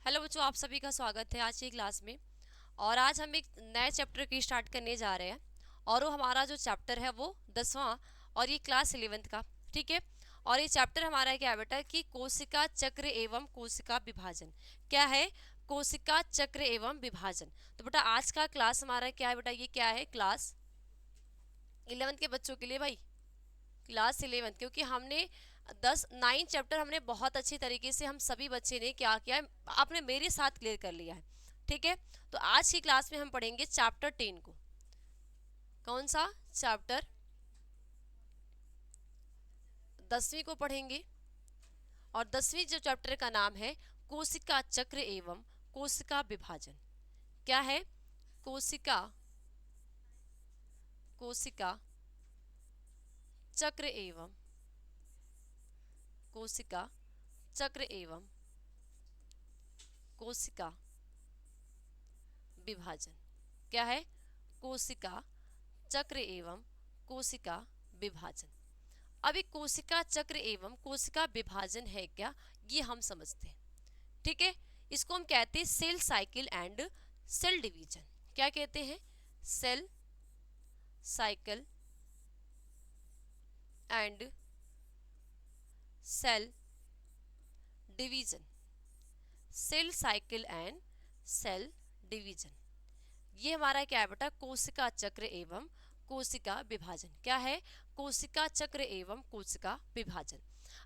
Hello बच्चों, आप सभी का स्वागत है आज की क्लास में। और आज हम एक नए चैप्टर की स्टार्ट करने जा रहे हैं। और वो हमारा जो चैप्टर है वो 10वां, और ये क्लास 11th का। ठीक है। और ये चैप्टर हमारा क्या है बेटा कि कोशिका चक्र एवं कोशिका विभाजन। क्या है? कोशिका चक्र एवं विभाजन। तो बेटा आज का क्लास हमारा क्या है बेटा, ये क्या है? क्लास 11th के बच्चों के लिए भाई, क्लास 11th। क्योंकि हमने 9 चैप्टर हमने बहुत अच्छी तरीके से हम सभी बच्चे ने क्या किया है, आपने मेरे साथ क्लियर कर लिया है। ठीक है। तो आज की क्लास में हम पढ़ेंगे चैप्टर 10 को। कौन सा चैप्टर? 10वीं को पढ़ेंगे। और 10वीं जो चैप्टर का नाम है कोशिका चक्र एवं कोशिका विभाजन। क्या है? कोशिका कोशिका चक्र एवं कोशिका चक्र एवं कोशिका विभाजन। क्या है? कोशिका चक्र एवं कोशिका विभाजन। अभी कोशिका चक्र एवं कोशिका विभाजन है क्या, ये हम समझते हैं। ठीक है। इसको हम कहते हैं cell cycle and cell division. क्या कहते हैं? Cell cycle and cell division. Cell cycle and cell division, ये हमारा क्या है बेटा? कोशिका चक्र एवं कोशिका विभाजन। क्या है? कोशिका चक्र एवं कोशिका विभाजन।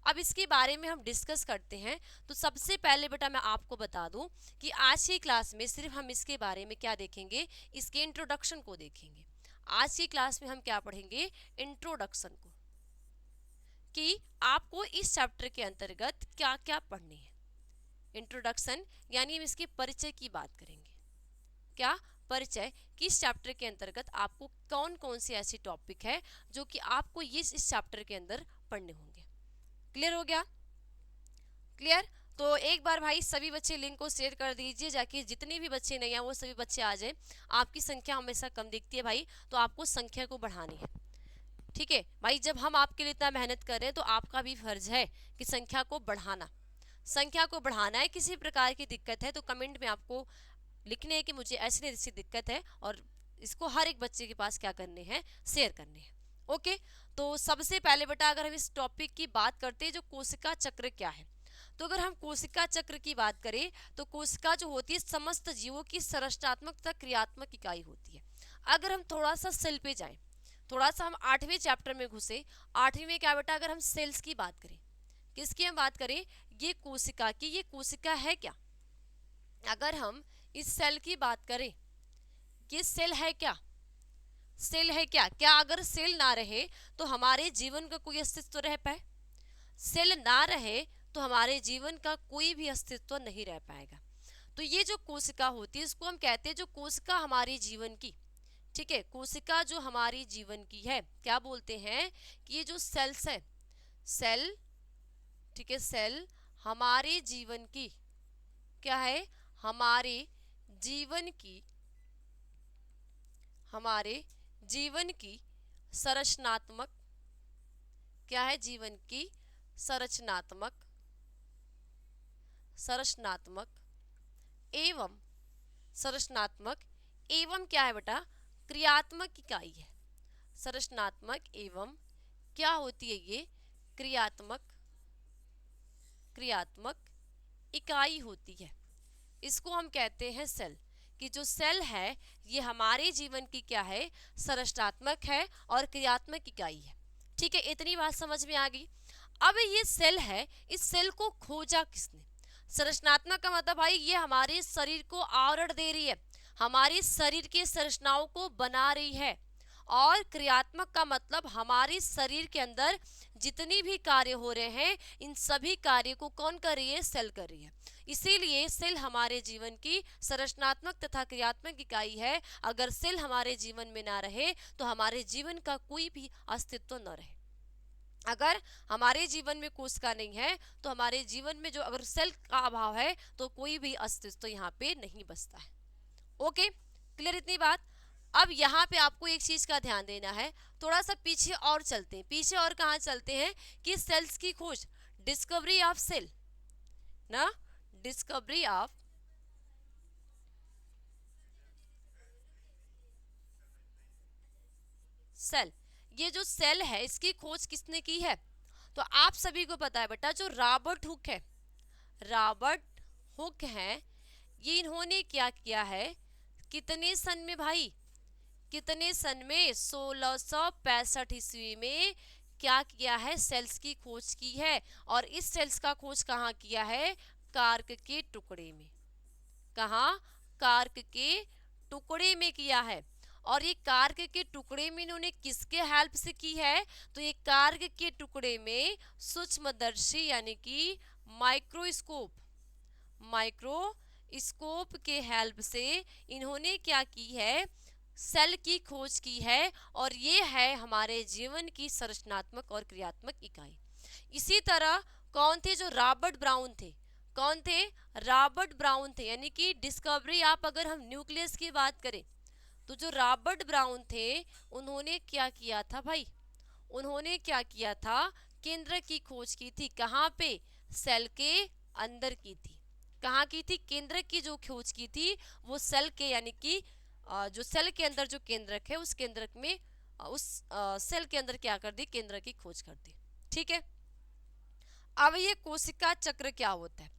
अब इसके बारे में हम डिस्कस करते हैं। तो सबसे पहले बेटा मैं आपको बता दूं कि आज की क्लास में सिर्फ हम इसके बारे में क्या देखेंगे, इसके इंट्रोडक्शन को देखेंगे। आज की क्लास में हम क्या पढ़ेंगे? इंट्रोडक्शन को, कि आपको इस चैप्टर के अंतर्गत क्या क्या पढ़नी है। इंट्रोडक्शन यानी हम इसके परिचय की बात करेंगे। क्या? परिचय। कि इस चैप्टर के अंतर्गत आपको कौन कौन सी ऐसी टॉपिक है जो कि आपको ये इस चैप्टर के अंदर पढ़ने होंगे। क्लियर हो गया? क्लियर? तो एक बार भाई सभी बच्चे लिंक को शेयर कर दीजिए, जाके जितने भी बच्चे नहीं हैं वो सभी बच्चे आ जाए। आपकी संख्या हमेशा कम दिखती है भाई, तो आपको संख्या को बढ़ानी है। ठीक है भाई, जब हम आपके लिए इतना मेहनत कर रहे हैं तो आपका भी फर्ज है कि संख्या को बढ़ाना। संख्या को बढ़ाना है। किसी प्रकार की दिक्कत है तो कमेंट में आपको लिखने है कि मुझे ऐसी ऐसी दिक्कत है, और इसको हर एक बच्चे के पास क्या करने हैं, शेयर करने हैं। ओके। तो सबसे पहले बेटा अगर हम इस टॉपिक की बात करते हैं जो कोशिका चक्र क्या है, तो अगर हम कोशिका चक्र की बात करें तो कोशिका जो होती है समस्त जीवों की संरचनात्मक तथा क्रियात्मक इकाई होती है। अगर हम थोड़ा सा सेल पे जाएं, थोड़ा सा हम 8वें चैप्टर में घुसे। 8वीं में क्या बेटा, अगर हम सेल्स की बात करें, किसकी हम बात करें, ये कोशिका की, ये कोशिका है क्या? अगर हम इस सेल की बात करें, ये सेल है क्या? सेल है क्या? क्या अगर सेल ना रहे तो हमारे जीवन का कोई अस्तित्व रह पाए? सेल ना रहे तो हमारे जीवन का कोई भी अस्तित्व नहीं रह पाएगा। तो ये जो कोशिका होती है इसको हम कहते हैं जो कोशिका हमारे जीवन की, ठीक है, कोशिका जो हमारी जीवन की है, क्या बोलते हैं कि ये जो सेल्स है, सेल, ठीक है, सेल हमारे जीवन की क्या है, हमारे जीवन की, हमारे जीवन की संरचनात्मक, क्या है, जीवन की संरचनात्मक, संरचनात्मक एवं संरचनात्मक एवं क्या है बेटा, क्रियात्मक इकाई है। संरचनात्मक एवं क्या होती है ये, क्रियात्मक, क्रियात्मक इकाई होती है। इसको हम कहते हैं सेल। कि जो सेल है ये हमारे जीवन की क्या है, संरचनात्मक है और क्रियात्मक इकाई है। ठीक है, इतनी बात समझ में आ गई। अब ये सेल है, इस सेल को खोजा किसने? संरचनात्मक का मतलब भाई ये हमारे शरीर को आवरण दे रही है, हमारे शरीर की संरचनाओं को बना रही है। और क्रियात्मक का मतलब हमारे शरीर के अंदर जितनी भी कार्य हो रहे हैं इन सभी कार्य को कौन कर रही है, सेल कर रही है। इसीलिए सेल हमारे जीवन की संरचनात्मक तथा क्रियात्मक इकाई है। अगर सेल हमारे जीवन में ना रहे तो हमारे जीवन का कोई भी अस्तित्व न रहे। अगर हमारे जीवन में कोशिका नहीं है तो हमारे जीवन में जो अगर सेल का अभाव है तो कोई भी अस्तित्व यहाँ पे नहीं बचता है। ओके, क्लियर इतनी बात? अब यहाँ पे आपको एक चीज का ध्यान देना है। थोड़ा सा पीछे और चलते हैं, पीछे और कहाँ चलते हैं कि सेल्स की खोज, डिस्कवरी ऑफ सेल ना, डिस्कवरी ऑफ सेल, ये जो सेल है इसकी खोज किसने की है? तो आप सभी को पता है बेटा, जो रॉबर्ट हुक है, रॉबर्ट हुक है, ये इन्होंने क्या किया है, कितने सन में भाई, कितने सन में, 1665 ईस्वी में क्या किया है, सेल्स की खोज की है। और इस सेल्स का खोज कहाँ किया है? कार्क के टुकड़े में। कहाँ? कार्क के टुकड़े में किया है। और ये कार्क के टुकड़े में इन्होंने किसके हेल्प से की है? तो ये कार्क के टुकड़े में सूक्ष्मदर्शी यानी कि माइक्रोस्कोप, माइक्रोस्कोप के हेल्प से इन्होंने क्या की है, सेल की खोज की है। और ये है हमारे जीवन की संरचनात्मक और क्रियात्मक इकाई। इसी तरह कौन थे? जो रॉबर्ट ब्राउन थे। कौन थे? रॉबर्ट ब्राउन थे। यानी कि डिस्कवरी, आप अगर हम न्यूक्लियस की बात करें तो जो रॉबर्ट ब्राउन थे उन्होंने क्या किया था भाई, उन्होंने क्या किया था, केंद्र की खोज की थी। कहाँ पे? सेल के अंदर की थी। कहाँ की थी? केंद्र की जो खोज की थी वो सेल के, यानी कि जो सेल के अंदर जो केंद्रक है उस केंद्रक में, उस सेल के अंदर क्या कर दी, केंद्र की खोज कर दी। ठीक है। अब ये कोशिका चक्र क्या होता है?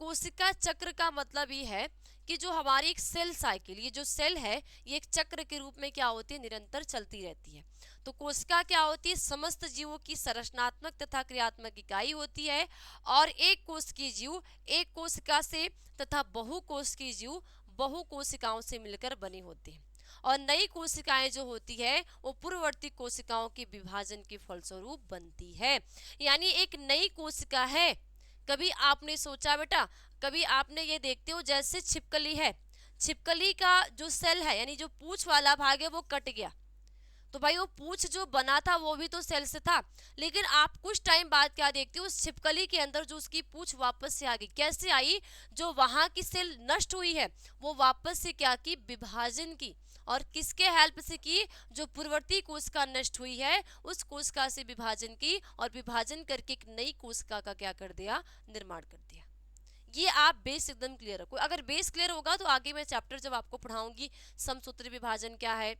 कोशिका चक्र का मतलब ये है कि जो हमारी एक सेल साइकिल, ये जो सेल है ये एक चक्र के रूप में क्या होती है, निरंतर चलती रहती है। तो कोशिका क्या होती है? समस्त जीवों की संरचनात्मक तथा क्रियात्मक इकाई होती है। और एक कोश की जीव एक कोशिका से तथा बहुकोश की जीव बहु कोशिकाओं से मिलकर बने होते हैं। और नई कोशिकाएं जो होती है वो पूर्ववर्ती कोशिकाओं के विभाजन के फलस्वरूप बनती है। यानी एक नई कोशिका है। कभी आपने सोचा बेटा, कभी आपने ये देखते हो जैसे छिपकली है, छिपकली का जो सेल है यानी जो पूंछ वाला भाग है वो कट गया, तो भाई वो पूंछ जो बना था वो भी तो सेल से था। लेकिन आप कुछ टाइम बाद क्या देखते हो, उस छिपकली के अंदर जो उसकी पूंछ वापस से आ गई। कैसे आई? जो वहां की सेल नष्ट हुई है वो वापस से क्या की, विभाजन की। और किसके हेल्प से की? जो पूर्ववर्ती कोशिका नष्ट हुई है उस कोशिका से विभाजन की, और विभाजन करके एक नई कोशिका का क्या कर दिया, निर्माण कर दिया। ये आप बेस एकदम क्लियर रखो। अगर बेस क्लियर होगा तो आगे मैं चैप्टर जब आपको पढ़ाऊंगी, समसूत्री विभाजन क्या है,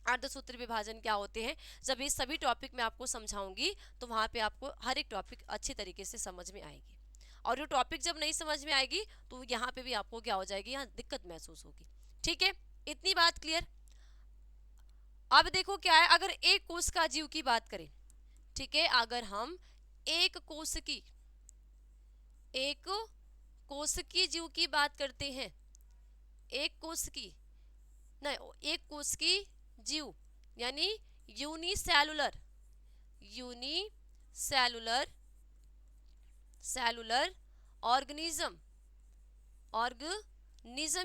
अर्धसूत्री विभाजन क्या होते हैं, जब ये सभी टॉपिक मैं आपको समझाऊंगी तो वहां पे आपको हर एक टॉपिक अच्छी तरीके से समझ में आएगी। और ये टॉपिक जब नहीं समझ में आएगी तो यहाँ पे भी आपको क्या हो जाएगी, यहाँ दिक्कत महसूस होगी। ठीक है, इतनी बात क्लियर। अब देखो क्या है, अगर एक कोश का जीव की बात करें, ठीक है, अगर हम एक कोशिकी जीव की बात करते हैं, एक कोशिकी नहीं, एक कोशिकी जीव यानी यूनिसेलुलर, सेलुलर ऑर्गेनिज्म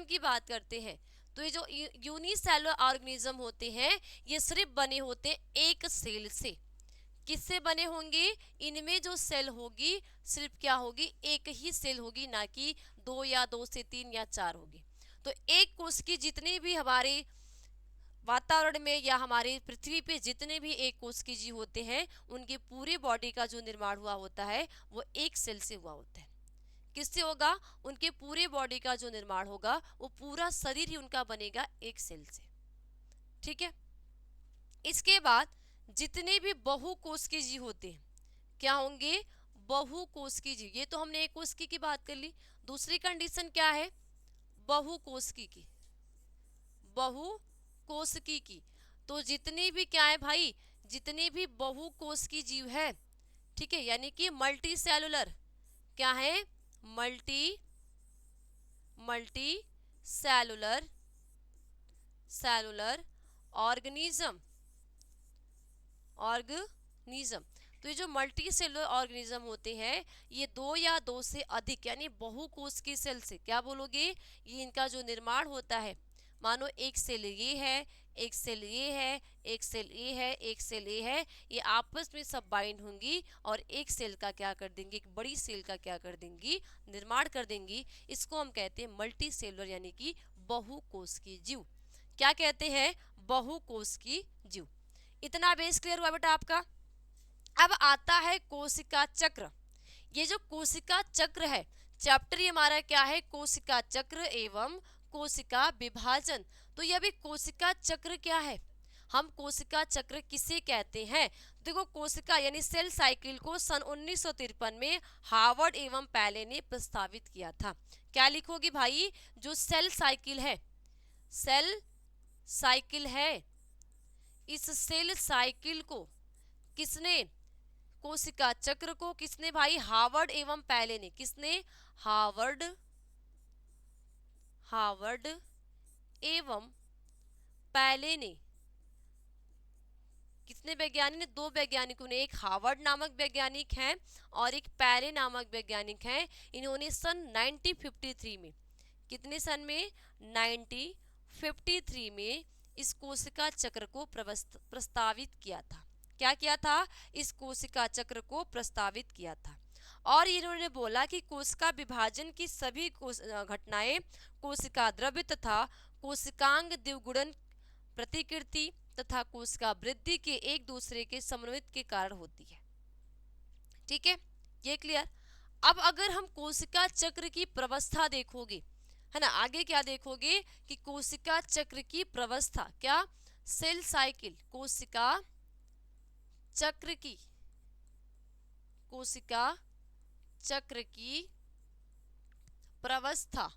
की बात करते हैं, तो ये जो यूनिसेलुलर ऑर्गेनिज्म होते हैं ये सिर्फ बने होते हैं एक सेल से। किससे बने होंगे? इनमें जो सेल होगी सिर्फ क्या होगी, एक ही सेल होगी, ना कि दो या दो से तीन या चार होगी। तो एक कोश की जितने भी हमारे वातावरण में या हमारे पृथ्वी पे जितने भी एक कोश के जीव होते हैं उनके पूरे बॉडी का जो निर्माण हुआ होता है वो एक सेल से हुआ होता है। किससे होगा? उनके पूरे बॉडी का जो निर्माण होगा वो पूरा शरीर ही उनका बनेगा एक सेल से। ठीक है। इसके बाद जितने भी बहुकोशिकीय जीव होते हैं क्या होंगे? बहुकोशिकीय जीव। ये तो हमने एक कोशिकी की बात कर ली। दूसरी कंडीशन क्या है? बहुकोशिकी की, बहुकोशिकी की। तो जितने भी क्या है भाई, जितने भी बहुकोशिकीय जीव है, ठीक है, यानी कि मल्टी सेलुलर, क्या है? Multi cellular organism. तो ये जो मल्टी सेलुलर ऑर्गेनिज्म होते हैं ये दो या दो से अधिक यानी बहुकोशिकीय सेल से, क्या बोलोगे, ये इनका जो निर्माण होता है, मानो एक सेल ये है, एक सेल ये है, एक सेल ये है, एक सेल ये है, ये आपस में सब बाइंड होंगी और एक सेल का क्या कर देंगी, एक बड़ी सेल का क्या कर देंगी, निर्माण कर देंगी। इसको हम कहते हैं मल्टी सेलुलर यानी कि बहुकोशिकीय जीव। क्या कहते हैं? बहुकोशिकीय जीव। इतना बेस क्लियर हुआ बेटा आपका। अब आता है कोशिका चक्र। ये जो कोशिका चक्र है, चैप्टर ही हमारा क्या है? कोशिका चक्र एवं कोशिका विभाजन। तो ये अभी कोशिका चक्र क्या है? हम कोशिका चक्र किसे कहते हैं? देखो कोशिका यानी सेल साइकिल को सन 1953 में हार्वर्ड एवं पैले ने प्रस्तावित किया था। क्या लिखोगी भाई? जो सेल साइकिल है, सेल साइकिल है, इस सेल साइकिल को किसने, कोशिका चक्र को किसने भाई? हार्वर्ड एवं पैले ने। किसने? हार्वर्ड एवं पैले ने। कितने वैज्ञानिक ने? दो वैज्ञानिकों ने, एक हार्वर्ड नामक वैज्ञानिक हैं और एक पैले नामक वैज्ञानिक हैं। इन्होंने सन 1953 में, कितने सन में? 1953 में इस कोशिका चक्र को प्रस्तावित किया था। क्या किया था? इस कोशिका चक्र को प्रस्तावित किया था। और इन्होंने बोला कि कोशिका विभाजन की सभी घटनाएं कोशिका द्रव्य तथा कोशिकांग द्विगुणन प्रतिकृति तथा कोशिका वृद्धि के एक दूसरे के समन्वित के कारण होती है। ठीक है, ये क्लियर। अब अगर हम कोशिका चक्र की प्रवस्था देखोगे, है ना, आगे क्या देखोगे कि कोशिका चक्र की प्रवस्था, क्या? सेल साइकिल, कोशिका चक्र की, कोशिका चक्र की प्रवस्था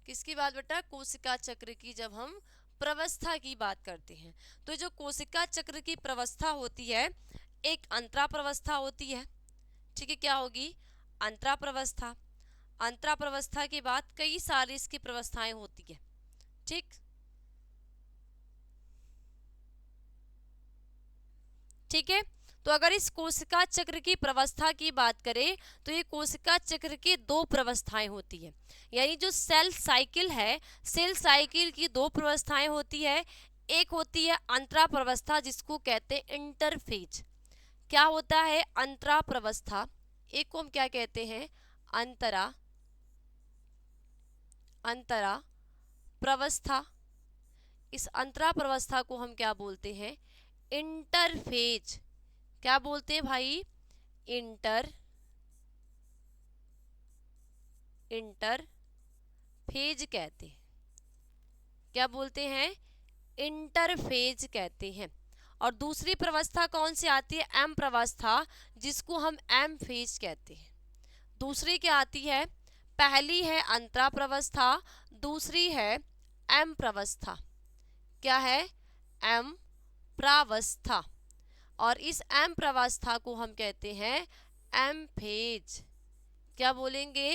किसकी बात बेटा? कोशिका चक्र की। जब हम प्रवस्था की बात करते हैं तो जो कोशिका चक्र की प्रवस्था होती है, एक अंतरा प्रवस्था होती है। ठीक है, क्या होगी? अंतरा प्रवस्था। अंतरा प्रवस्था के बाद कई सारी इसकी प्रवस्थाएं होती है। ठीक ठीक है, तो अगर इस कोशिका चक्र की प्रवस्था की बात करें तो ये कोशिका चक्र की दो प्रवस्थाएं होती है। यानी जो सेल साइकिल है, सेल साइकिल की दो प्रवस्थाएं होती है। एक होती है अंतरा प्रवस्था, जिसको कहते हैं इंटरफेज। क्या होता है? अंतरा प्रवस्था। एक को हम क्या कहते हैं? अंतरा प्रवस्था। इस अंतरा प्रवस्था को हम क्या बोलते हैं? इंटरफेज। क्या बोलते हैं भाई? इंटरफेज कहते हैं। क्या बोलते हैं? इंटरफेज कहते हैं। और दूसरी प्रवस्था कौन सी आती है? एम प्रवस्था, जिसको हम एम फेज कहते हैं। दूसरी क्या आती है? पहली है अंतरा प्रवस्था, दूसरी है एम प्रवस्था। क्या है? एम प्रावस्था। और इस एम प्रावस्था को हम कहते हैं एम फेज। क्या बोलेंगे?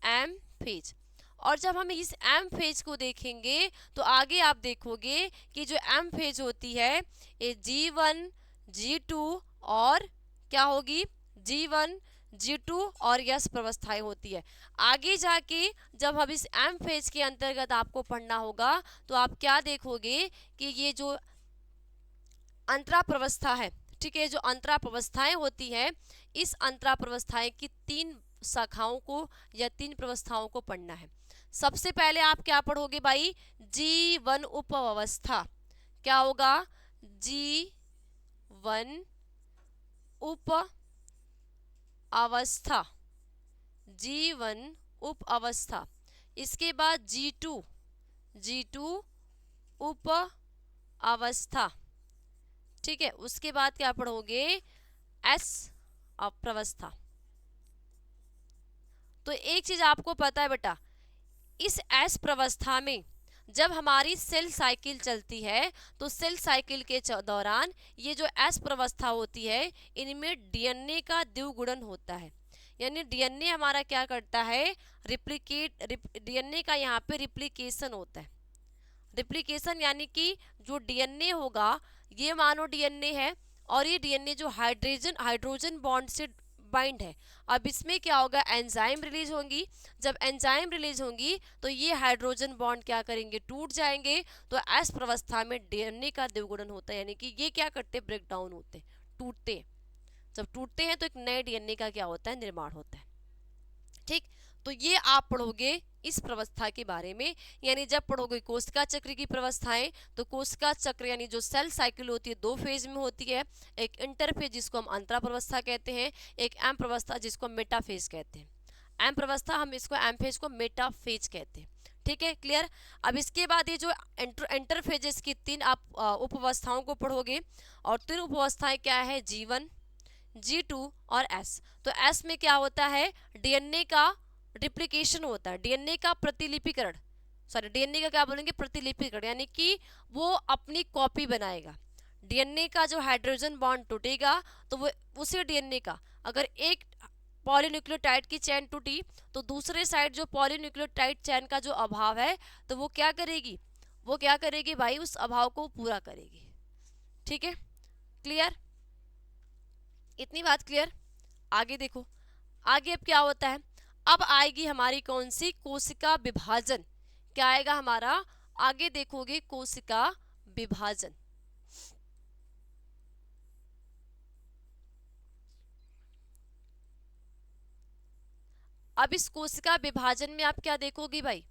M phase. और जब हम इस एम फेज को देखेंगे तो आगे आप देखोगे कि जो एम फेज होती है ये G1, G2 और क्या होगी? G1, G2 और यस प्रवस्थाएं होती है। आगे जाके जब हम इस एम फेज के अंतर्गत आपको पढ़ना होगा तो आप क्या देखोगे कि ये जो अंतरा प्रवस्था है, ठीक है, जो अंतरा प्रवस्थाएं होती है, इस अंतरा प्रवस्थाएं की तीन शाखाओं को या तीन प्रवस्थाओं को पढ़ना है। सबसे पहले आप क्या पढ़ोगे भाई? G1 उपअवस्था। क्या होगा? G1 उप अवस्था। G1 उप अवस्था। इसके बाद G2 उप अवस्था। ठीक है, उसके बाद क्या पढ़ोगे? एस प्रवस्था। तो एक चीज आपको पता है बेटा, इस एस प्रवस्था में जब हमारी सेल साइकिल चलती है तो सेल साइकिल के दौरान ये जो एस प्रवस्था होती है, इनमें डीएनए का द्विगुणन होता है। यानी डीएनए हमारा क्या करता है? डीएनए का यहाँ पे रिप्लिकेशन होता है। रिप्लिकेशन यानी कि जो डीएनए होगा, ये मानो डीएनए है और ये डीएनए जो हाइड्रोजन बॉन्ड से बाइंड है। अब इसमें क्या होगा? एंजाइम रिलीज होंगी। जब एंजाइम रिलीज होंगी तो ये हाइड्रोजन बॉन्ड क्या करेंगे? टूट जाएंगे। तो एस प्रवस्था में डीएनए का द्विगुणन होता है, यानी कि ये क्या करते हैं? ब्रेक डाउन होते हैं, टूटते हैं। जब टूटते हैं तो एक नए डीएनए का क्या होता है? निर्माण होता है। ठीक, तो ये आप पढ़ोगे इस प्रवस्था के बारे में। यानी जब पढ़ोगे कोशिका चक्र की प्रवस्थाएं तो कोशिका चक्र यानी जो सेल साइकिल होती है दो फेज में होती है। एक इंटरफेज जिसको हम अंतरा प्रवस्था कहते हैं, एक एम प्रवस्था जिसको हम मेटाफेज कहते हैं। एम प्रवस्था हम इसको एम फेज को मेटाफेज कहते हैं। ठीक है, क्लियर। अब इसके बाद ये जो इंटरफेजेस की तीन आप उपअवस्थाओं को पढ़ोगे, और तीन उपअवस्थाएं क्या है, G1, G2 और S। तो S में क्या होता है, डीएनए का रिप्लिकेशन होता है, डीएनए का प्रतिलिपिकरण, सॉरी डीएनए का क्या बोलेंगे, प्रतिलिपिकरण, यानी कि वो अपनी कॉपी बनाएगा। डीएनए का जो हाइड्रोजन बॉन्ड टूटेगा तो वो उसी डीएनए का, अगर एक पॉलीन्यूक्लियोटाइड की चेन टूटी तो दूसरे साइड जो पॉलीन्यूक्लियोटाइड चेन का जो अभाव है तो वो क्या करेगी, वो क्या करेगी भाई, उस अभाव को पूरा करेगी। ठीक है, क्लियर, इतनी बात क्लियर। आगे देखो, आगे अब क्या होता है, अब आएगी हमारी कौन सी, कोशिका विभाजन। क्या आएगा हमारा, आगे देखोगे कोशिका विभाजन। अब इस कोशिका विभाजन में आप क्या देखोगे भाई,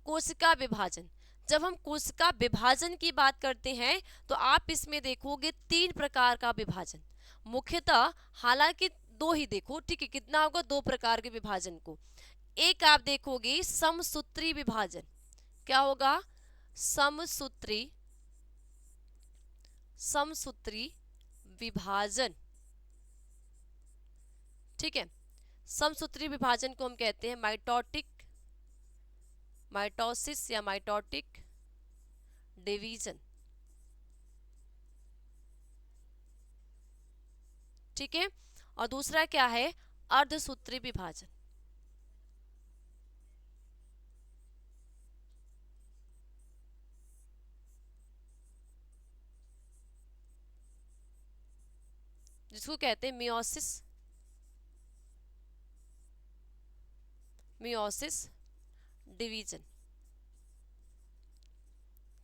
कोशिका विभाजन। जब हम कोशिका विभाजन की बात करते हैं तो आप इसमें देखोगे तीन प्रकार का विभाजन मुख्यतः, हालांकि दो ही देखो, ठीक है, कितना होगा, दो प्रकार के विभाजन को। एक आप देखोगे समसूत्री विभाजन, क्या होगा, समसूत्री, समसूत्री विभाजन, ठीक है। समसूत्री विभाजन को हम कहते हैं माइटोटिक, माइटोसिस या माइटोटिक डिवीजन, ठीक है। और दूसरा क्या है, अर्धसूत्री विभाजन। जिसको कहते हैं मियोसिस, मियोसिस डिवीजन।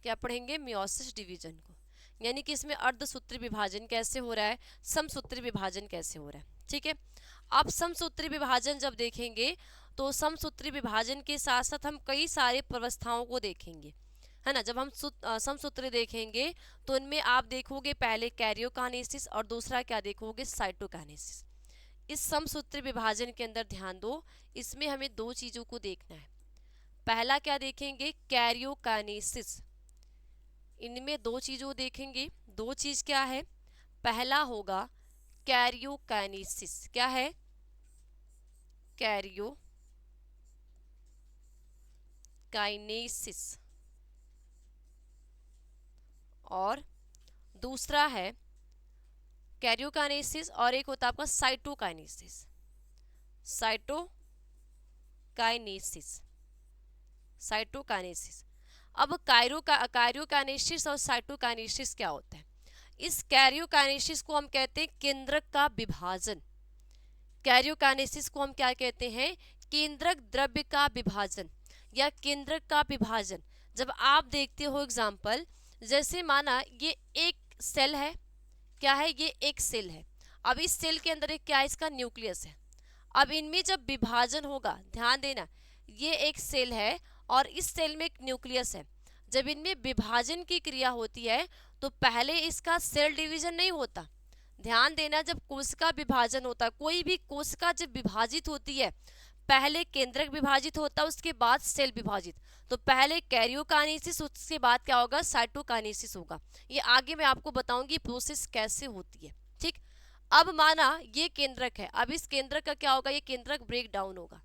क्या पढ़ेंगे, मियोसिस डिवीजन को, यानी कि इसमें अर्धसूत्री विभाजन कैसे हो रहा है, समसूत्री विभाजन कैसे हो रहा है, ठीक है। अब समसूत्री विभाजन जब देखेंगे तो समसूत्री विभाजन के साथ साथ हम कई सारे व्यवस्थाओं को देखेंगे, है ना। जब हम समसूत्री देखेंगे तो इनमें आप देखोगे पहले कैरियोकाइनेसिस और दूसरा क्या देखोगे, साइटोकाइनेसिस। इस समसूत्री विभाजन के अंदर ध्यान दो, इसमें हमें दो चीजों को देखना है। पहला क्या देखेंगे, कैरियोकाइनेसिस, इनमें दो चीजों देखेंगे। दो चीज क्या है, पहला होगा कैरियोकाइनेसिस, क्या है, कैरियोकाइनेसिस, और दूसरा है कैरियोकाइनेसिस और एक होता है आपका साइटोकाइनेसिस, साइटोकाइनेसिस, साइटोकाइनेसिस। अब कैरियोकाइनेसिस और साइटोकाइनेसिस क्या होता है, इस कैरियोकाइनेसिस को हम कहते हैं केंद्रक का विभाजन। कैरियोकाइनेसिस को हम क्या कहते हैं, केंद्रक द्रव्य का विभाजन या केंद्रक का विभाजन। जब आप देखते हो एग्जाम्पल, जैसे माना ये एक सेल है, क्या है, ये एक सेल है। अब इस सेल के अंदर एक क्या है, इसका न्यूक्लियस है। अब इनमें जब विभाजन होगा, ध्यान देना, ये एक सेल है और इस सेल में एक न्यूक्लियस है। जब इनमें विभाजन की क्रिया होती है तो पहले इसका सेल डिवीजन नहीं होता। ध्यान देना, जब कोशिका विभाजन होता है, कोई भी कोशिका जब विभाजित होती है, पहले केंद्रक विभाजित होता है, उसके बाद सेल विभाजित। तो पहले कैरियोकाइनेसिस, उसके बाद क्या होगा, साइटोकाइनेसिस होगा। ये आगे मैं आपको बताऊंगी प्रोसेस कैसे होती है, ठीक। अब माना ये केंद्रक है, अब इस केंद्रक का क्या होगा, ये केंद्रक ब्रेक डाउन होगा।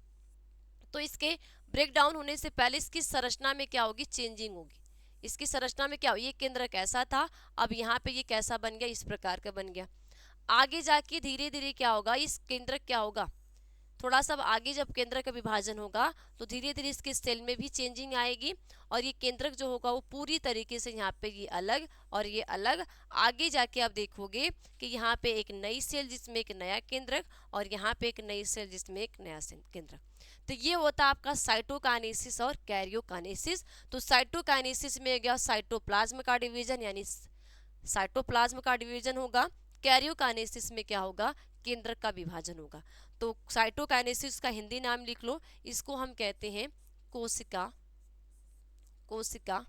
तो इसके ब्रेक डाउन होने से पहले इसकी संरचना में क्या होगी, चेंजिंग होगी। इसकी संरचना में क्या हो, ये केंद्रक ऐसा था, अब यहाँ पे ये कैसा बन गया, इस प्रकार का बन गया। आगे जाके धीरे धीरे क्या होगा, इस केंद्रक क्या होगा, थोड़ा सा आगे जब केंद्रक का विभाजन होगा तो धीरे धीरे इसके सेल में भी चेंजिंग आएगी और ये केंद्रक जो होगा वो पूरी तरीके से यहाँ पे ये अलग और ये अलग। आगे जाके आप देखोगे कि यहाँ पे एक नई सेल जिसमें एक नया केंद्रक और यहाँ पे एक नई सेल जिसमें एक नया केंद्रक। तो ये होता है आपका साइटोकाइनेसिस और कैरियोकाइनेसिस। तो साइटोकाइनेसिस में गया साइटोप्लाज्म का डिवीजन, यानी साइटोप्लाज्म का डिवीजन होगा। कैरियोकाइनेसिस में क्या होगा, केंद्रक का विभाजन होगा। तो साइटोकाइनेसिस का हिंदी नाम लिख लो, इसको हम कहते हैं कोशिका, कोशिका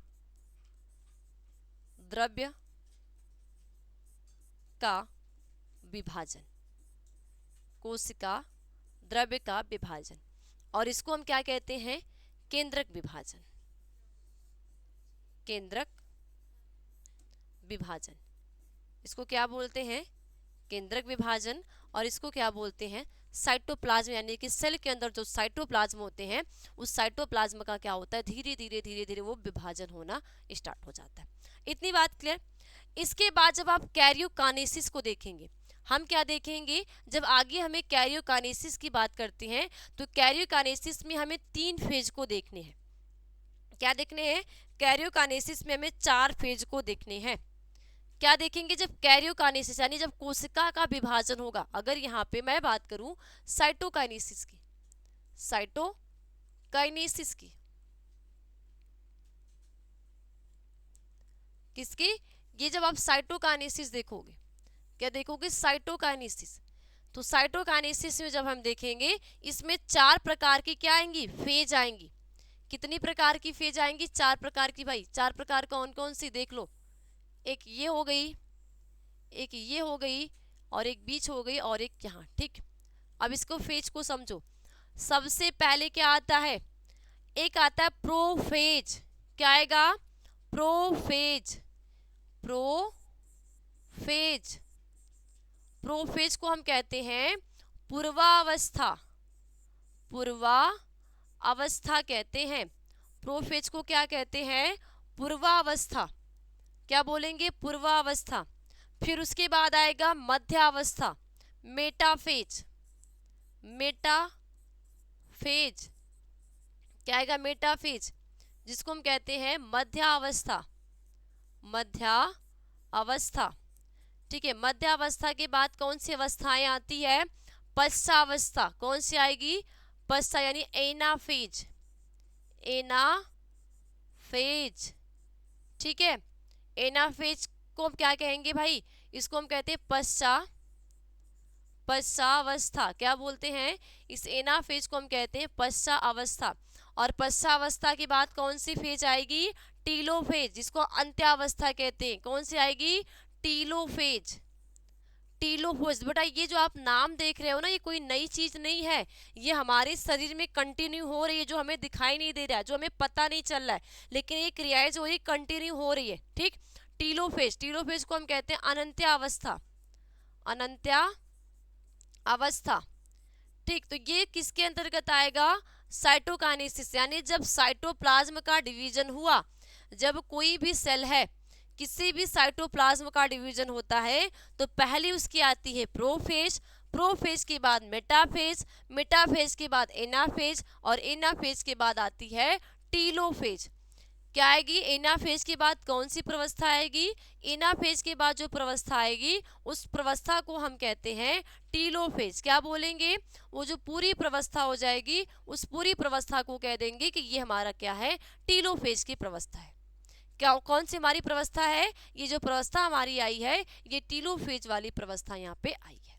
द्रव्य का विभाजन, कोशिका द्रव्य का विभाजन। और इसको हम क्या कहते हैं, केंद्रक विभाजन, केंद्रक विभाजन, इसको क्या बोलते हैं? केंद्रक विभाजन। और इसको क्या बोलते हैं? साइटोप्लाज्म, यानी कि सेल के अंदर जो साइटोप्लाज्म होते हैं उस साइटोप्लाज्म का क्या होता है, धीरे धीरे वो विभाजन होना स्टार्ट हो जाता है। इतनी बात क्लियर। इसके बाद जब आप कैरियोकाइनेसिस को देखेंगे, हम क्या देखेंगे, जब आगे हमें कैरियोकाइनेसिस की बात करते हैं तो कैरियोकाइनेसिस में हमें 3 फेज को देखने हैं। क्या देखने हैं? कैरियोकाइनेसिस में हमें 4 फेज को देखने हैं। क्या देखेंगे? जब कैरियोकाइनेसिस यानी जब कोशिका का विभाजन होगा। अगर यहाँ पे मैं बात करूं साइटोकाइनेसिस की, साइटोकाइनेसिस की, किसकी? ये जब आप साइटोकाइनेसिस देखोगे, क्या देखोगे? साइटोकाइनेसिस। तो साइटोकाइनेसिस में जब हम देखेंगे इसमें 4 प्रकार की क्या आएंगी? फेज आएंगी। कितनी प्रकार की फेज आएंगी? 4 प्रकार की। भाई 4 प्रकार कौन कौन सी देख लो। एक ये हो गई, एक ये हो गई, और एक बीच हो गई, और एक यहाँ। ठीक, अब इसको फेज को समझो। सबसे पहले क्या आता है? एक आता है प्रोफेज। क्या आएगा? प्रोफेज। प्रोफेज, प्रोफेज को हम कहते हैं पूर्वावस्था, पूर्वावस्था कहते हैं। प्रोफेज को क्या कहते हैं? पूर्वावस्था। क्या बोलेंगे? पूर्वावस्था। फिर उसके बाद आएगा मध्यावस्था, मेटाफेज। मेटाफेज क्या आएगा? मेटाफेज, जिसको हम कहते हैं मध्यावस्था, मध्यावस्था। ठीक है, मध्यावस्था के बाद कौन सी अवस्थाएं आती है? पश्चावस्था। कौन सी आएगी? पश्चा, यानी एनाफेज, एनाफेज। ठीक है, एनाफेज को हम क्या कहेंगे भाई? इसको हम कहते हैं पश्चावस्था। क्या बोलते हैं? इस एनाफेज को हम कहते हैं पश्चावस्था। और पश्चावस्था के बाद कौन सी फेज आएगी? टीलोफेज, जिसको अंत्यावस्था कहते हैं। कौन सी आएगी? टीलोफेज। टीलोफेज। बेटा ये जो आप नाम देख रहे हो ना, ये कोई नई चीज नहीं है, ये हमारे शरीर में कंटिन्यू हो रही है, जो हमें दिखाई नहीं दे रहा है, जो हमें पता नहीं चल रहा है, लेकिन ये क्रियाएं जो है कंटिन्यू हो रही है। ठीक, टीलोफेज, टीलोफेज को हम कहते हैं अनंत्यावस्था, अनंत्यावस्था। ठीक, तो ये किसके अंतर्गत आएगा? साइटोकाइनेसिस। यानी जब साइटोप्लाज्म का डिवीजन हुआ, जब कोई भी सेल है, किसी भी साइटोप्लाज्म का डिवीजन होता है, तो पहले उसकी आती है प्रोफेज, प्रोफेज के बाद मेटाफेज, मेटाफेज के बाद एनाफेज, और एनाफेज के बाद आती है टीलोफेज। क्या आएगी? एनाफेज के बाद कौन सी प्रवस्था आएगी? एनाफेज के बाद जो प्रवस्था आएगी उस प्रवस्था को हम कहते हैं टीलोफेज। क्या बोलेंगे? वो जो पूरी प्रवस्था हो जाएगी उस पूरी प्रवस्था को कह देंगे कि ये हमारा क्या है? टीलोफेज की प्रवस्था है। क्या कौन सी हमारी प्रवस्था है? ये जो प्रवस्था हमारी आई है ये टीलोफेज वाली प्रवस्था यहाँ पे आई है।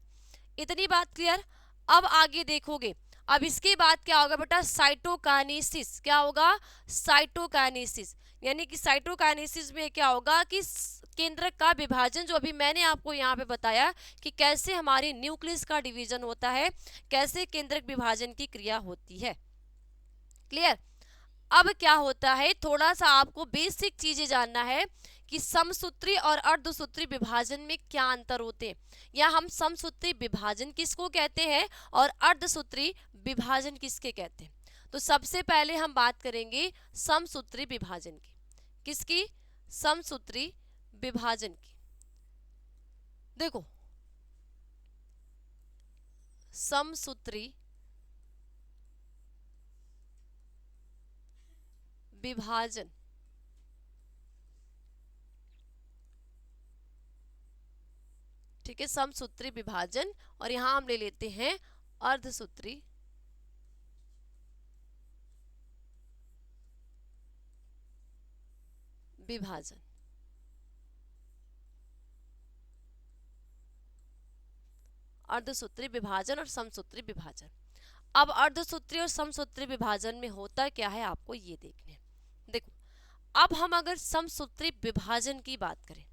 इतनी बात क्लियर। अब आगे देखोगे, अब इसके बाद क्या होगा बेटा? साइटोकाइनेसिस। क्या होगा? साइटोकाइनेसिस। यानी कि साइटोकाइनेसिस में क्या होगा कि केंद्रक का विभाजन, जो अभी मैंने आपको यहाँ पे बताया कि कैसे हमारे न्यूक्लियस का डिवीजन होता है, कैसे केंद्रक विभाजन की क्रिया होती है। क्लियर। अब क्या होता है, थोड़ा सा आपको बेसिक चीजें जानना है कि समसूत्री और अर्धसूत्री विभाजन में क्या अंतर होते हैं, या हम समसूत्री विभाजन किसको कहते हैं और अर्धसूत्री विभाजन किसके कहते हैं। तो सबसे पहले हम बात करेंगे समसूत्री विभाजन की। किसकी? समसूत्री विभाजन की। देखो, समसूत्री विभाजन, ठीक है, समसूत्री विभाजन, और यहां हम ले लेते हैं अर्धसूत्री विभाजन। अर्धसूत्री विभाजन और समसूत्री विभाजन। अब अर्धसूत्री और समसूत्री विभाजन में होता क्या है आपको ये देखने। देखो, अब हम अगर समसूत्री विभाजन की बात करें,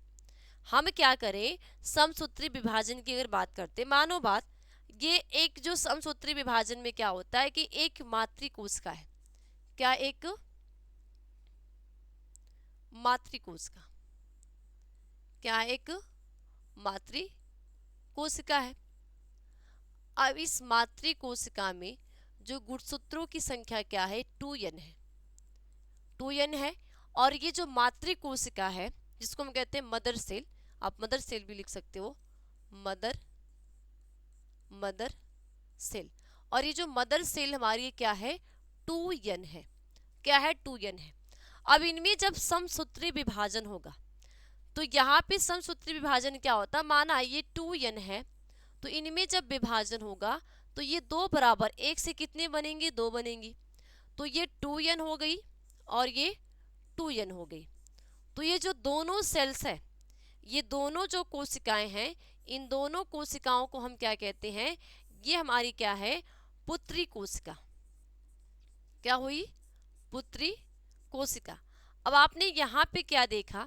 हम क्या करें, समसूत्री विभाजन की अगर बात करते, मानो बात, ये एक जो समसूत्री विभाजन में क्या होता है कि एक मातृकोशिका है। क्या एक मातृकोशिका, क्या एक मातृकोशिका है। अब इस मातृकोशिका में जो गुणसूत्रों की संख्या क्या है, 2n है, 2n है। और ये जो मातृकोशिका है जिसको हम कहते हैं मदर सेल, आप मदर सेल भी लिख सकते हो, मदर सेल। और ये जो मदर सेल हमारी क्या है, 2n है, क्या है, 2n है। अब इनमें जब समसूत्री विभाजन होगा तो यहाँ पे समसूत्री विभाजन क्या होता है, माना ये 2n है तो इनमें जब विभाजन होगा तो ये दो बराबर एक से कितने बनेंगे, दो बनेंगी। तो ये 2n हो गई और ये 2n हो गई। तो ये जो दोनों सेल्स है, ये दोनों जो कोशिकाएं हैं, इन दोनों कोशिकाओं को हम क्या कहते हैं, ये हमारी क्या है, पुत्री कोशिका। क्या हुई, पुत्री कोशिका। अब आपने यहाँ पे क्या देखा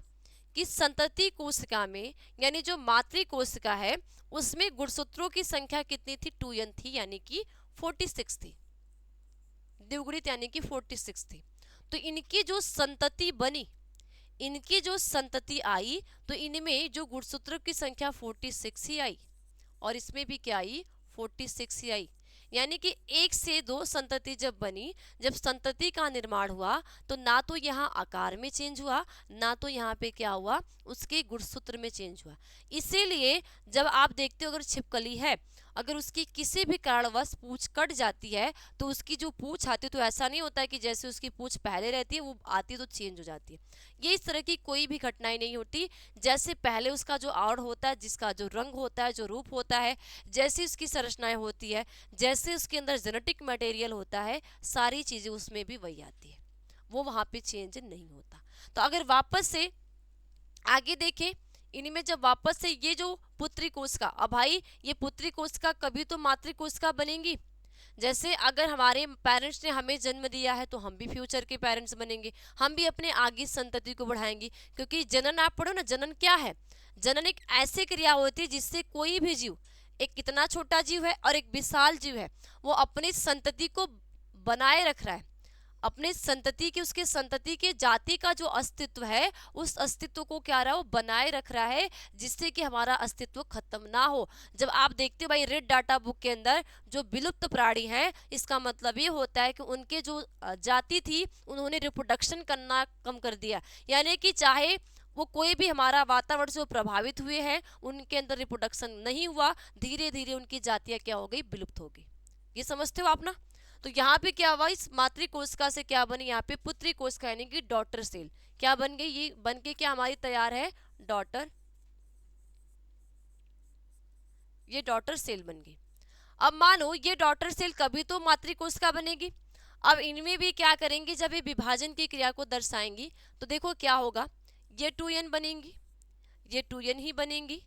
कि संतति कोशिका में यानी जो मातृ कोशिका है उसमें गुणसूत्रों की संख्या कितनी थी, 2n थी, यानी कि 46 थी, द्विगुणित यानी कि 46 थी। तो इनकी जो संतति बनी, इनकी जो संतति आई तो इनमें जो गुणसूत्रों की संख्या 46 ही आई और इसमें भी क्या आई, 46 ही आई। यानी कि एक से दो संतति जब बनी, जब संतति का निर्माण हुआ तो ना तो यहाँ आकार में चेंज हुआ, ना तो यहाँ पे क्या हुआ, उसके गुणसूत्र में चेंज हुआ। इसीलिए जब आप देखते हो अगर छिपकली है, अगर उसकी किसी भी कारणवश पूंछ कट जाती है तो उसकी जो पूंछ आती है तो ऐसा नहीं होता है कि जैसे उसकी पूंछ पहले रहती है वो आती है तो चेंज हो जाती है। ये इस तरह की कोई भी घटनाएं नहीं होती। जैसे पहले उसका जो आड़ होता है, जिसका जो रंग होता है, जो रूप होता है, जैसी उसकी संरचनाएं होती है, जैसे उसके अंदर जेनेटिक मटेरियल होता है, सारी चीजें उसमें भी वही आती है, वो वहां पे चेंज नहीं होता। तो अगर वापस से आगे देखें, इनमें जब वापस से ये जो पुत्री कोशिका, अब भाई ये पुत्री कोशिका कभी तो मातृ कोशिका बनेंगी। जैसे अगर हमारे पेरेंट्स ने हमें जन्म दिया है तो हम भी फ्यूचर के पेरेंट्स बनेंगे, हम भी अपने आगे संतति को बढ़ाएंगे। क्योंकि जनन आप पढ़ो ना, जनन क्या है, जनन एक ऐसी क्रिया होती है जिससे कोई भी जीव, एक कितना छोटा जीव है और एक विशाल जीव है, वो अपनी संतति को बनाए रख रहा है, अपने संतति की, उसके संतति के जाति का जो अस्तित्व है उस अस्तित्व को क्या रहा है, वो बनाए रख रहा है, जिससे कि हमारा अस्तित्व खत्म ना हो। जब आप देखते हो भाई रेड डाटा बुक के अंदर जो विलुप्त प्राणी हैं, इसका मतलब ये होता है कि उनके जो जाति थी उन्होंने रिप्रोडक्शन करना कम कर दिया। यानी कि चाहे वो कोई भी हमारा वातावरण से प्रभावित हुए हैं, उनके अंदर रिप्रोडक्शन नहीं हुआ, धीरे धीरे उनकी जातियां क्या हो गई, विलुप्त हो गई। ये समझते हो आप ना। तो यहाँ पे क्या हुआ, इस मातृ कोशिका से क्या बनी, यहाँ पे पुत्री कोशिका यानी कि डॉटर सेल क्या बन गई, ये बन के क्या हमारी तैयार है, डॉटर, ये डॉटर सेल बन गई। अब मानो ये डॉटर सेल कभी तो मातृ कोशिका बनेगी। अब इनमें भी क्या करेंगे, जब ये विभाजन की क्रिया को दर्शाएंगी तो देखो क्या होगा, ये 2n बनेंगी, ये 2n ही बनेंगी,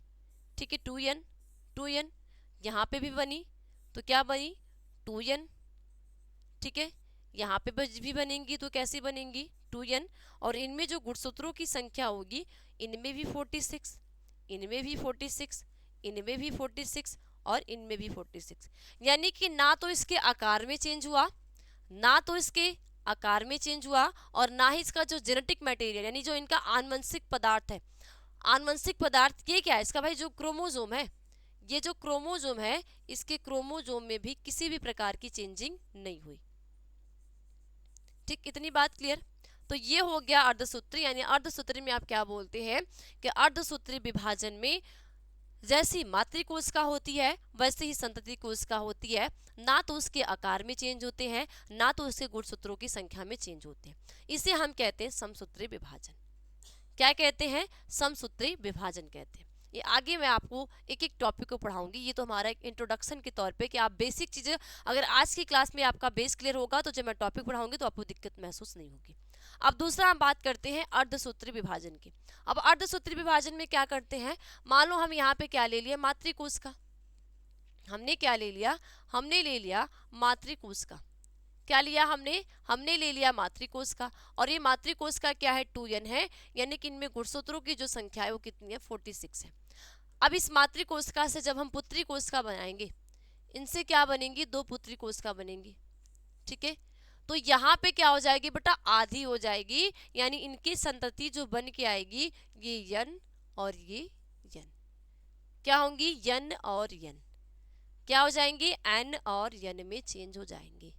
ठीक है, 2n 2n यहाँ पे भी बनी तो क्या बनी, 2n, ठीक है, यहाँ पे भी बनेंगी तो कैसी बनेंगी, 2n। और इनमें जो गुणसूत्रों की संख्या होगी, इनमें भी 46, इनमें भी 46, इनमें भी 46 और इनमें भी 46। यानी कि ना तो इसके आकार में चेंज हुआ, ना तो इसके आकार में चेंज हुआ और ना ही इसका जो जेनेटिक मटेरियल यानी जो इनका आनुवंशिक पदार्थ है, आनुवंशिक पदार्थ ये क्या है, इसका भाई जो क्रोमोजोम है, ये जो क्रोमोजोम है, इसके क्रोमोजोम में भी किसी भी प्रकार की चेंजिंग नहीं हुई। ठीक, इतनी बात क्लियर। तो ये हो गया अर्धसूत्री, यानी अर्धसूत्री में आप क्या बोलते हैं कि अर्धसूत्री विभाजन में जैसी मातृ कोशिका होती है वैसे ही संतति कोशिका होती है, ना तो उसके आकार में चेंज होते हैं, ना तो उसके गुणसूत्रों की संख्या में चेंज होते हैं। इसे हम कहते हैं समसूत्री विभाजन। क्या कहते हैं, समसूत्री विभाजन कहते हैं। ये आगे मैं आपको एक एक टॉपिक को पढ़ाऊंगी, ये तो हमारा एक इंट्रोडक्शन के तौर पे कि आप बेसिक चीज़ें, अगर आज की क्लास में आपका बेस क्लियर होगा तो जब मैं टॉपिक पढ़ाऊंगी तो आपको दिक्कत महसूस नहीं होगी। अब दूसरा हम बात करते हैं अर्धसूत्री विभाजन की। अब अर्धसूत्री विभाजन में क्या करते हैं, मान लो हम यहाँ पे क्या ले लिया, मातृकोशिका, हमने क्या ले लिया, हमने ले लिया मातृकोशिका, क्या लिया हमने ले लिया मातृकोशिका। और ये मातृकोशिका क्या है, 2n है, यानी कि इनमें गुणसूत्रों की जो संख्या है वो कितनी है, 46 है। अब इस मातृकोशिका से जब हम पुत्री कोशिका बनाएंगे, इनसे क्या बनेंगी, दो पुत्री कोशिका बनेंगी, ठीक है। तो यहाँ पे क्या हो जाएगी बेटा, आधी हो जाएगी, यानी इनकी संतति जो बन के आएगी ये यन और ये यन क्या होंगी, यन और यन क्या हो जाएंगी, एन और यन में चेंज हो जाएंगी।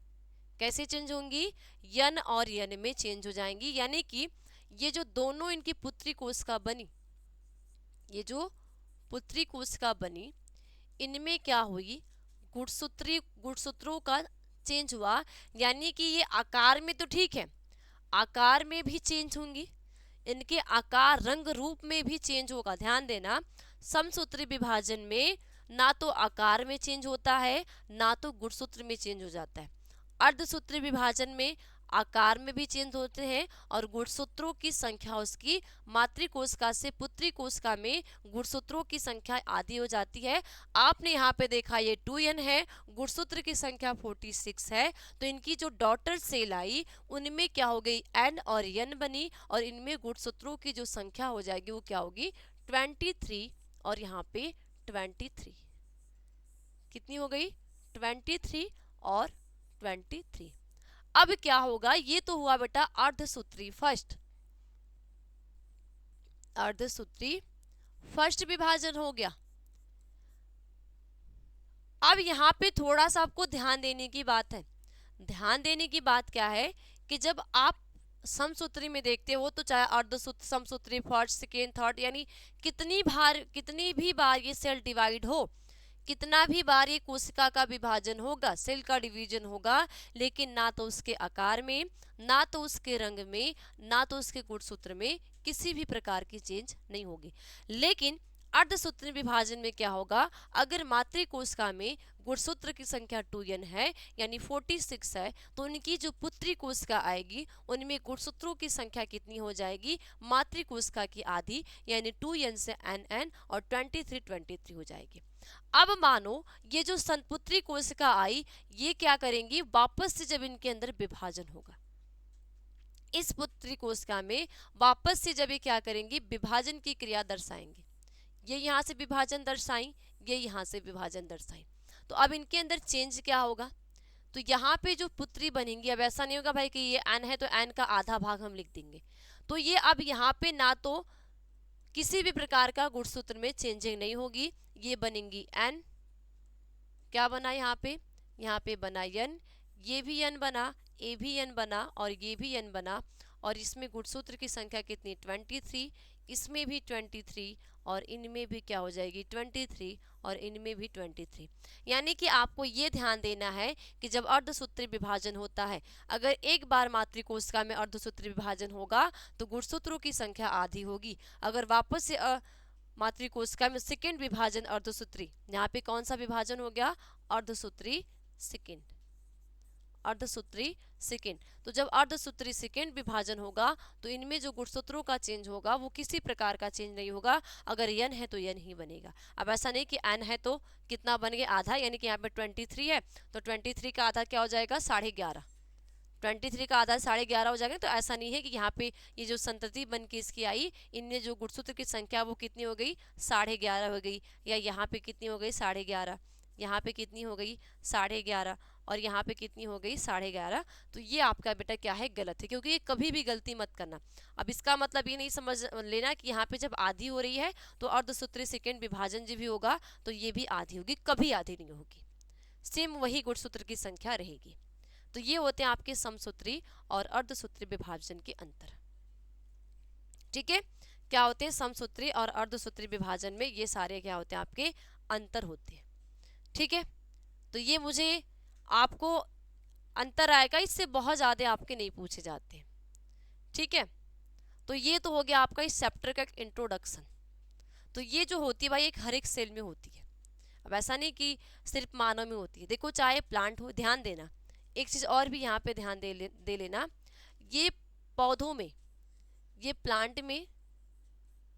कैसे चेंज होंगी, यन और यन में चेंज हो जाएंगी, यानी कि ये जो दोनों इनकी पुत्री कोशिका बनी, ये जो पुत्री कोशिका बनी, इनमें क्या हुई, गुणसूत्रों का चेंज हुआ, यानी कि ये आकार में तो ठीक है, आकार में भी चेंज होंगी, इनके आकार रंग रूप में भी चेंज होगा। ध्यान देना, समसूत्री विभाजन में ना तो आकार में चेंज होता है ना तो गुणसूत्र में चेंज हो जाता है। अर्धसूत्री विभाजन में आकार में भी चेंज होते हैं और गुणसूत्रों की संख्या उसकी मातृकोशिका से पुत्री कोशिका में गुणसूत्रों की संख्या आधी हो जाती है। आपने यहाँ पे देखा ये 2n है, गुणसूत्र की संख्या 46 है, तो इनकी जो डॉटर सेल आई उनमें क्या हो गई, n और n बनी, और इनमें गुणसूत्रों की जो संख्या हो जाएगी वो क्या होगी, 23, और यहाँ पे 23 कितनी हो गई, 23 और 23। अब क्या होगा, ये तो हुआ बेटा अर्धसूत्री फर्स्ट, अर्धसूत्री फर्स्ट विभाजन हो गया। अब यहाँ पे थोड़ा सा आपको ध्यान देने की बात है। ध्यान देने की बात क्या है कि जब आप समसूत्री में देखते हो तो चाहे अर्धसूत्री, समसूत्री, फर्स्ट, सेकेंड, थर्ड, यानी कितनी भी बार ये सेल डिवाइड हो, कितना भी बार ये कोशिका का विभाजन होगा, सेल का डिवीजन होगा, लेकिन ना तो उसके आकार में, ना तो उसके रंग में, ना तो उसके गुणसूत्र में किसी भी प्रकार की चेंज नहीं होगी। लेकिन अर्धसूत्री विभाजन में क्या होगा, अगर मातृकोशिका में गुणसूत्र की संख्या 2n है यानी 46 है, तो उनकी जो पुत्री कोशिका आएगी उनमें गुणसूत्रों की संख्या कितनी हो जाएगी, मातृकोशिका की आधी, यानी 2n से nn और 23 हो जाएगी। अब मानो ये जो संपुत्री कोशिका आई, ये क्या करेंगी, वापस से जब इनके अंदर विभाजन होगा, इस पुत्री कोशिका में वापस से जब ये क्या करेंगी, विभाजन की क्रिया दर्शाएंगे। ये यहाँ से विभाजन दर्शाई, ये यहाँ से विभाजन दर्शाई, तो अब इनके अंदर चेंज क्या होगा, तो यहाँ पे जो पुत्री बनेंगी, अब ऐसा नहीं होगा भाई कि ये n है तो n का आधा भाग हम लिख देंगे, तो ये अब यहाँ पे ना तो किसी भी प्रकार का गुणसूत्र में चेंजिंग नहीं होगी, ये बनेंगी n, क्या बना यहाँ पे बना n, ये भी n बना, ये भी n बना और ये भी n बना, और इसमें गुणसूत्र की संख्या कितनी, 23, इसमें भी 23 और इनमें भी क्या हो जाएगी 23 और इनमें भी 23। यानी कि आपको ये ध्यान देना है कि जब अर्धसूत्री विभाजन होता है, अगर एक बार मातृकोशिका में अर्धसूत्री विभाजन होगा तो गुणसूत्रों की संख्या आधी होगी। अगर वापस से मातृकोशिका में सेकेंड विभाजन अर्धसूत्री, यहाँ पे कौन सा विभाजन हो गया, अर्धसूत्री सेकेंड, अर्धसूत्री सेकेंड, तो जब अर्धसूत्री सेकेंड विभाजन होगा तो इनमें जो गुणसूत्रों का चेंज होगा वो किसी प्रकार का चेंज नहीं होगा। अगर n है तो n ही बनेगा। अब ऐसा नहीं कि n है तो कितना बन गया, आधा, यानी कि यहाँ पे 23 है तो 23 का आधा क्या हो जाएगा, 11.5, 23 का आधा 11.5 हो जाएगा। तो ऐसा नहीं है कि यहाँ पे ये जो संतति बन के इसकी आई, इनमें जो गुणसूत्र की संख्या वो कितनी हो गई, 11.5 हो गई, या यहाँ पे कितनी हो गई 11.5, यहाँ पे कितनी हो गई 11.5 और यहाँ पे कितनी हो गई 11.5। तो ये आपका बेटा क्या है, गलत है, क्योंकि ये कभी भी गलती मत करना। अब इसका मतलब ये नहीं समझ लेना कि यहाँ पे जब आधी हो रही है तो अर्धसूत्री सेकेंड विभाजन जो भी होगा तो ये भी आधी होगी, कभी आधी नहीं होगी, सेम वही गुणसूत्र की संख्या रहेगी। तो ये होते हैं आपके समसूत्री और अर्धसूत्री विभाजन के अंतर। ठीक है, क्या होते हैं समसूत्री और अर्धसूत्री विभाजन में, ये सारे क्या होते हैं आपके अंतर होते हैं। ठीक है, तो ये मुझे आपको अंतर आएगा, इससे बहुत ज़्यादा आपके नहीं पूछे जाते। ठीक है, तो ये तो हो गया आपका इस चैप्टर का इंट्रोडक्शन। तो ये जो होती है भाई एक हर एक सेल में होती है, अब ऐसा नहीं कि सिर्फ मानव में होती है। देखो चाहे प्लांट हो, ध्यान देना एक चीज़ और भी यहाँ पे ध्यान दे लेना, ये पौधों में, ये प्लांट में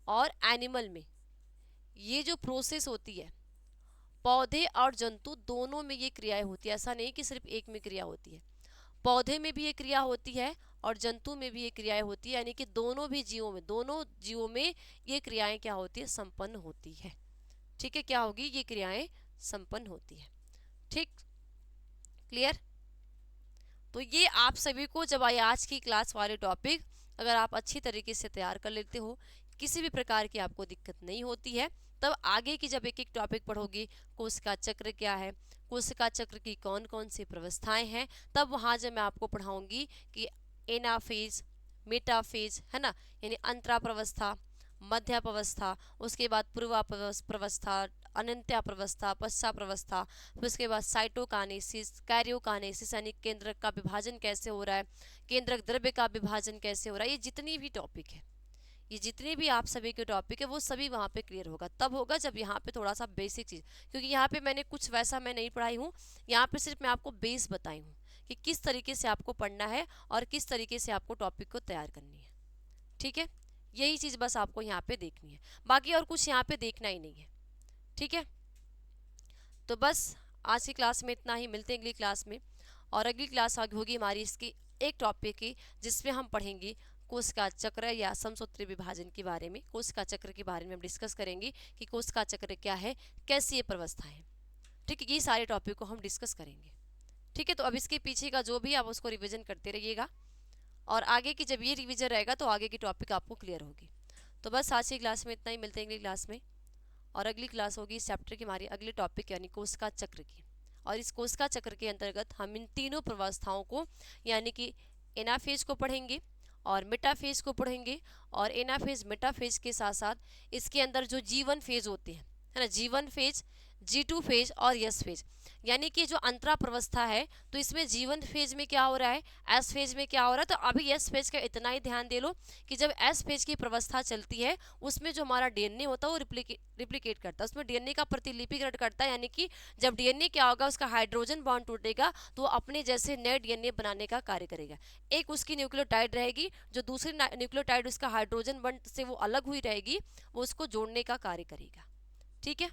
और एनिमल में ये जो प्रोसेस होती है, पौधे और जंतु दोनों में ये क्रियाएं होती है। ऐसा नहीं कि सिर्फ एक में क्रिया होती है, पौधे में भी ये क्रिया होती है और जंतु में भी ये क्रियाएं होती है, यानी कि दोनों जीवों में ये क्रियाएं क्या होती है, संपन्न होती है। ठीक है, क्या होगी, ये क्रियाएं संपन्न होती है। ठीक, क्लियर। तो ये आप सभी को जब आज की क्लास वाले टॉपिक अगर आप अच्छी तरीके से तैयार कर लेते हो, किसी भी प्रकार की आपको दिक्कत नहीं होती है, तब आगे की जब एक एक टॉपिक पढ़ोगी, कोशिका चक्र क्या है, कोशिका चक्र की कौन कौन सी व्यवस्थाएं हैं, तब वहाँ जब मैं आपको पढ़ाऊंगी कि एनाफेज, मेटाफेज है ना, यानी अंतराप्रवस्था, मध्याप्रवस्था, उसके बाद पूर्वाप्रवस्था, अनंत्याप्रवस्था, पश्चाप्रवस्था, फिर उसके बाद साइटोकानेसिस, कैरियोकानेसिस यानी केंद्रक का विभाजन कैसे हो रहा है, केंद्रक द्रव्य का विभाजन कैसे हो रहा है, ये जितनी भी टॉपिक है, ये जितने भी आप सभी के टॉपिक है वो सभी वहाँ पे क्लियर होगा। तब होगा जब यहाँ पे थोड़ा सा बेसिक चीज़, क्योंकि यहाँ पे मैंने कुछ वैसा मैं नहीं पढ़ाई हूँ, यहाँ पे सिर्फ मैं आपको बेस बताई हूँ कि किस तरीके से आपको पढ़ना है और किस तरीके से आपको टॉपिक को तैयार करनी है। ठीक है, यही चीज़ बस आपको यहाँ पे देखनी है, बाकी और कुछ यहाँ पे देखना ही नहीं है। ठीक है, तो बस आज की क्लास में इतना ही, मिलते हैं अगली क्लास में। और अगली क्लास आगे होगी हमारी इसकी एक टॉपिक की, जिसमें हम पढ़ेंगे कोशिका चक्र या समसूत्री विभाजन के बारे में। कोशिका चक्र के बारे में हम डिस्कस करेंगे कि कोशिका चक्र क्या है, कैसी ये व्यवस्था है। ठीक है, ये सारे टॉपिक को हम डिस्कस करेंगे। ठीक है, तो अब इसके पीछे का जो भी आप उसको रिविजन करते रहिएगा, और आगे की जब ये रिविजन रहेगा तो आगे की टॉपिक आपको क्लियर होगी। तो बस आज की क्लास में इतना ही, मिलते हैं अगली क्लास में। और अगली क्लास होगी इस चैप्टर की हमारी अगले टॉपिक यानी कोशिका चक्र की। और इस कोशिका चक्र के अंतर्गत हम इन तीनों व्यवस्थाओं को यानी कि एनाफेज को पढ़ेंगे और मेटाफेज को पढ़ेंगे, और एनाफेज मेटाफेज के साथ साथ इसके अंदर जो जीवन फेज होते हैं, है ना, जीवन फेज, G2 फेज और यस फेज, यानी कि जो अंतरा प्रवस्था है, तो इसमें जीवन फेज में क्या हो रहा है, एस फेज में क्या हो रहा है। तो अभी एस फेज का इतना ही ध्यान दे लो कि जब एस फेज की प्रवस्था चलती है, उसमें जो हमारा डीएनए होता है वो रिप्लिकेट करता है, उसमें डीएनए का प्रतिलिपिकरण करता है, यानी कि जब डीएनए क्या होगा, उसका हाइड्रोजन बॉन्ड टूटेगा तो वो अपने जैसे नए डीएनए बनाने का कार्य करेगा। एक उसकी न्यूक्लियोटाइड रहेगी, जो दूसरी न्यूक्लियोटाइड उसका हाइड्रोजन बॉन्ड से वो अलग हुई रहेगी, वो उसको जोड़ने का कार्य करेगा। ठीक है।